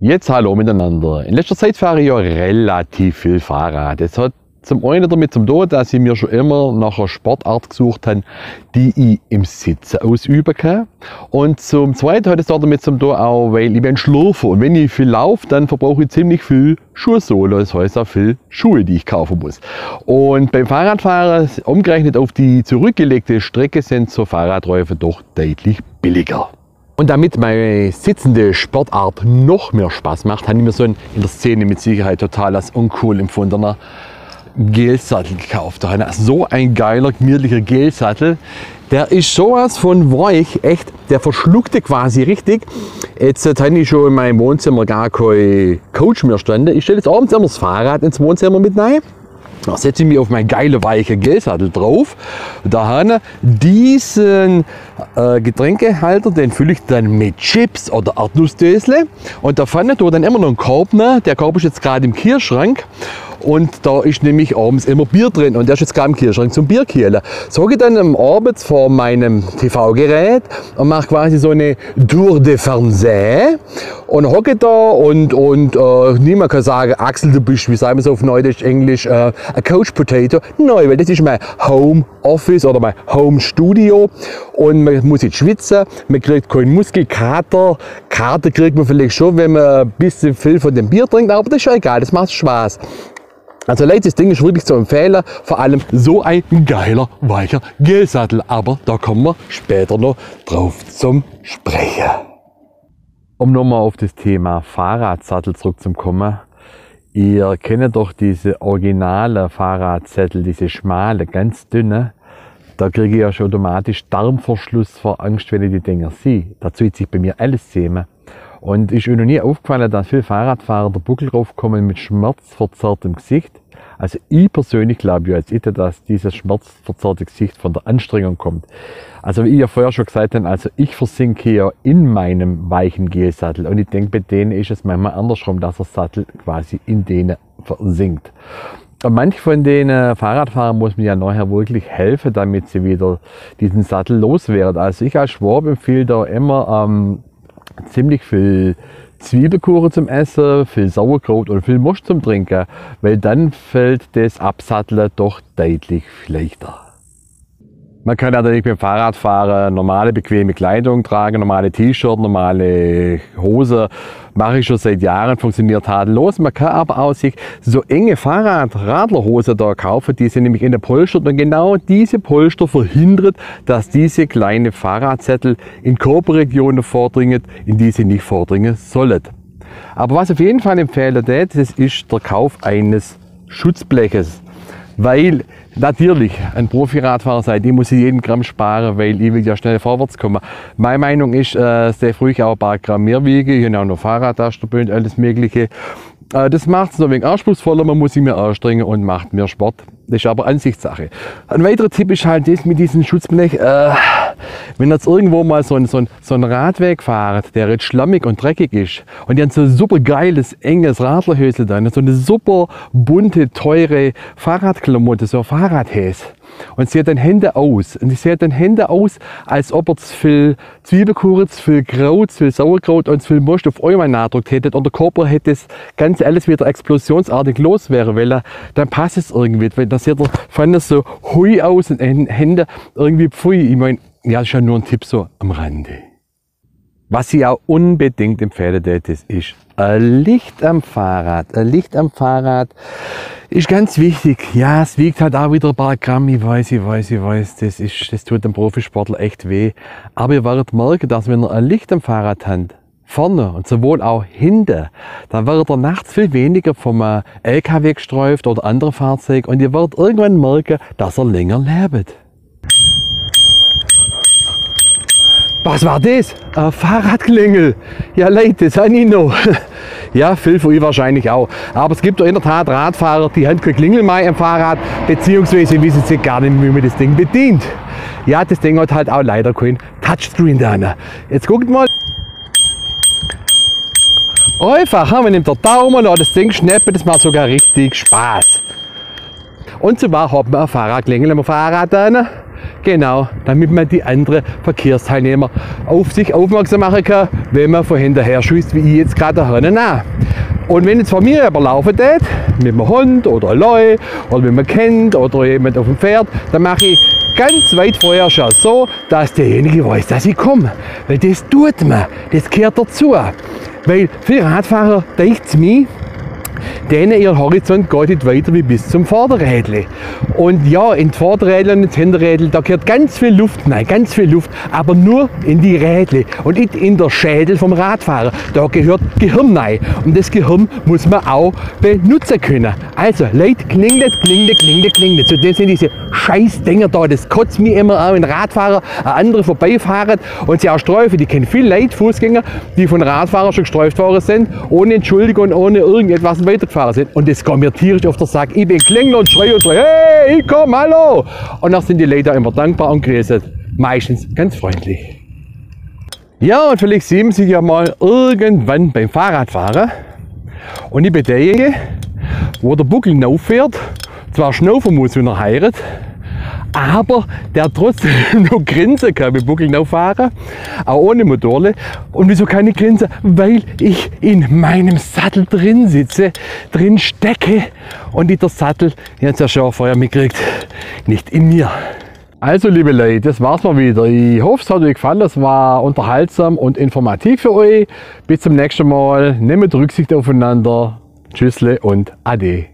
Jetzt hallo miteinander. In letzter Zeit fahre ich ja relativ viel Fahrrad. Das hat zum einen damit zu tun, dass ich mir schon immer nach einer Sportart gesucht habe, die ich im Sitzen ausüben kann. Und zum zweiten hat es damit zu tun, auch weil ich bin Schlurfer und wenn ich viel laufe, dann verbrauche ich ziemlich viel Schuhsohle. Das heißt auch viel Schuhe, die ich kaufen muss. Und beim Fahrradfahren, umgerechnet auf die zurückgelegte Strecke, sind so Fahrradreifen doch deutlich billiger. Und damit meine sitzende Sportart noch mehr Spaß macht, habe ich mir so einen in der Szene mit Sicherheit total als uncool empfundener Gelsattel gekauft. So ein geiler, gemütlicher Gelsattel. Der ist sowas von weich, echt, der verschluckte quasi richtig. Jetzt habe ich schon in meinem Wohnzimmer gar keinen Coach mehr standen. Ich stelle jetzt abends immer das Fahrrad ins Wohnzimmer mit rein. Da setze ich mich auf meinen geile weiche Gelsattel drauf. Da habe ich diesen Getränkehalter, den fülle ich dann mit Chips oder Erdnussdösle. Und da vorne tue ich dann immer noch einen Korb. Der Korb ist jetzt gerade im Kühlschrank. Und da ist nämlich abends immer Bier drin und der ist jetzt gerade im Kühlschrank zum Bierkühlen. So gehe ich dann am Abend vor meinem TV-Gerät und mache quasi so eine Tour de Fernsehen und hocke da und niemand kann sagen, Axel, du bist, wie sagen wir so auf Neudeutsch, Englisch, a Couch Potato. Nein, weil das ist mein Home Office oder mein Home Studio und man muss nicht schwitzen, man kriegt keinen Muskelkater. Kater kriegt man vielleicht schon, wenn man ein bisschen viel von dem Bier trinkt, aber das ist ja egal, das macht Spaß. Also Leute, das Ding ist wirklich zu empfehlen, vor allem so ein geiler, weicher Gelsattel. Aber da kommen wir später noch drauf zum Sprechen. Um nochmal auf das Thema Fahrradsattel zurückzukommen. Ihr kennt doch diese originale Fahrradsättel, diese schmale, ganz dünne. Da kriege ich ja schon automatisch Darmverschluss vor Angst, wenn ich die Dinger sehe. Da zieht sich bei mir alles zusammen. Und ist mir noch nie aufgefallen, dass viele Fahrradfahrer der Buckel raufkommen mit schmerzverzerrtem Gesicht. Also ich persönlich glaube ja jetzt nicht, dass dieses schmerzverzerrte Gesicht von der Anstrengung kommt. Also wie ich ja vorher schon gesagt habe, also ich versinke ja in meinem weichen Gelsattel. Und ich denke, bei denen ist es manchmal andersrum, dass der Sattel quasi in denen versinkt. Und manche von den Fahrradfahrern muss mir ja nachher wirklich helfen, damit sie wieder diesen Sattel loswerden. Also ich als Schwab empfehle da immer ziemlich viel Zwiebelkuchen zum Essen, viel Sauerkraut und viel Most zum Trinken, weil dann fällt das Absatteln doch deutlich leichter. Man kann natürlich beim Fahrradfahren normale bequeme Kleidung tragen, normale T-Shirt, normale Hose. Mache ich schon seit Jahren, funktioniert tadellos. Man kann aber auch sich so enge Radlerhose da kaufen, die sind nämlich in der Polster und genau diese Polster verhindert, dass diese kleine Fahrradsättel in Körperregionen vordringen, in die sie nicht vordringen sollen. Aber was auf jeden Fall empfehlen wird, das ist der Kauf eines Schutzbleches. Weil natürlich ein Profi-Radfahrer sein, die muss ich jeden Gramm sparen, weil ich will ja schnell vorwärts kommen. Meine Meinung ist, sehr früh auch ein paar Gramm mehr wiege, ich habe auch noch Fahrradtaschen und alles Mögliche. Das macht es noch ein wenig anspruchsvoller, man muss sich mehr anstrengen und macht mehr Sport. Das ist aber Ansichtssache. Ein weiterer Tipp ist halt das mit diesem Schutzblech. Wenn jetzt irgendwo mal so ein Radweg fahrt, der jetzt schlammig und dreckig ist und die haben so ein super geiles, enges Radlerhösel dann, so eine super bunte, teure Fahrradklamotte, so ein Fahrradhäs. Und sie hat dann Hände aus. Und sie hat dann Hände aus, als ob ihr zu viel Zwiebelkuchen, zu viel Kraut, zu viel Sauerkraut und zu viel Most auf einmal nachgedrückt hättet. Und der Körper hätte das Ganze alles wieder explosionsartig los wäre, weil dann passt es irgendwie. Weil dann sieht er vorne so hui aus und Hände irgendwie pfui. Ich meine, ja, das ist ja nur ein Tipp so am Rande. Was ich auch unbedingt empfehle, das ist ein Licht am Fahrrad. Ein Licht am Fahrrad ist ganz wichtig. Ja, es wiegt halt auch wieder ein paar Gramm. Ich weiß. Das tut dem Profisportler echt weh. Aber ihr werdet merken, dass wenn ihr ein Licht am Fahrrad habt, vorne und sowohl auch hinten, dann werdet ihr nachts viel weniger vom LKW gestreift oder anderen Fahrzeug und ihr werdet irgendwann merken, dass ihr länger lebt. Was war das? Ein Fahrradklingel. Ja Leute, das habe ich noch. Ja, viel von euch wahrscheinlich auch. Aber es gibt in der Tat Radfahrer, die haben kein Klingel mehr am Fahrrad, beziehungsweise wissen sie gar nicht, wie man das Ding bedient. Ja, das Ding hat halt auch leider kein Touchscreen da. Jetzt guckt mal. Einfach, man nimmt den Daumen und das Ding schnappen, das macht sogar richtig Spaß. Und zwar hat man ein Fahrradklingel am Fahrrad da. Genau, damit man die anderen Verkehrsteilnehmer auf sich aufmerksam machen kann, wenn man von hinterher schießt, wie ich jetzt gerade da hinten an. Und wenn jetzt von mir überlaufen tät, mit einem Hund oder ein Leu oder wenn man kennt oder jemand auf dem Pferd, dann mache ich ganz weit vorher schon so, dass derjenige weiß, dass ich komme. Weil das tut man, das gehört dazu. Weil viele Radfahrer denken zu mir, denen ihr Horizont geht nicht weiter wie bis zum Vorderrädle. Und ja, in die Vorderrädle und ins Hinterrädle, da gehört ganz viel Luft rein, ganz viel Luft, aber nur in die Rädle und nicht in der Schädel vom Radfahrer. Da gehört Gehirn rein und das Gehirn muss man auch benutzen können. Also, Leute, klingelt. So, das sind diese Scheißdinger da, das kotzt mir immer an, wenn Radfahrer andere vorbeifahren und sie auch streifen. Die kennen viele Leute, Fußgänger, die von Radfahrern schon gestreift worden sind, ohne Entschuldigung und ohne irgendetwas weitergefahren sind. Und das geht mir tierisch auf den Sack. Ich bin Klingler und schreie, hey, ich komm, hallo! Und dann sind die Leute immer dankbar und grüßen. Meistens ganz freundlich. Ja, und vielleicht sehen Sie ja mal irgendwann beim Fahrradfahren. Und ich bin derjenige, wo der Buckel rauffährt, zwar schnaufen muss, wenn er heiratet, aber der trotzdem noch grinsen kann mit Buckel fahren, auch ohne Motorle. Und wieso kann ich grinsen? Weil ich in meinem Sattel drin sitze, drin stecke und der Sattel, jetzt ja schon vorher mitgekriegt, nicht in mir. Also liebe Leute, das war's mal wieder. Ich hoffe, es hat euch gefallen, es war unterhaltsam und informativ für euch. Bis zum nächsten Mal, nehmt Rücksicht aufeinander. Tschüssle und Ade.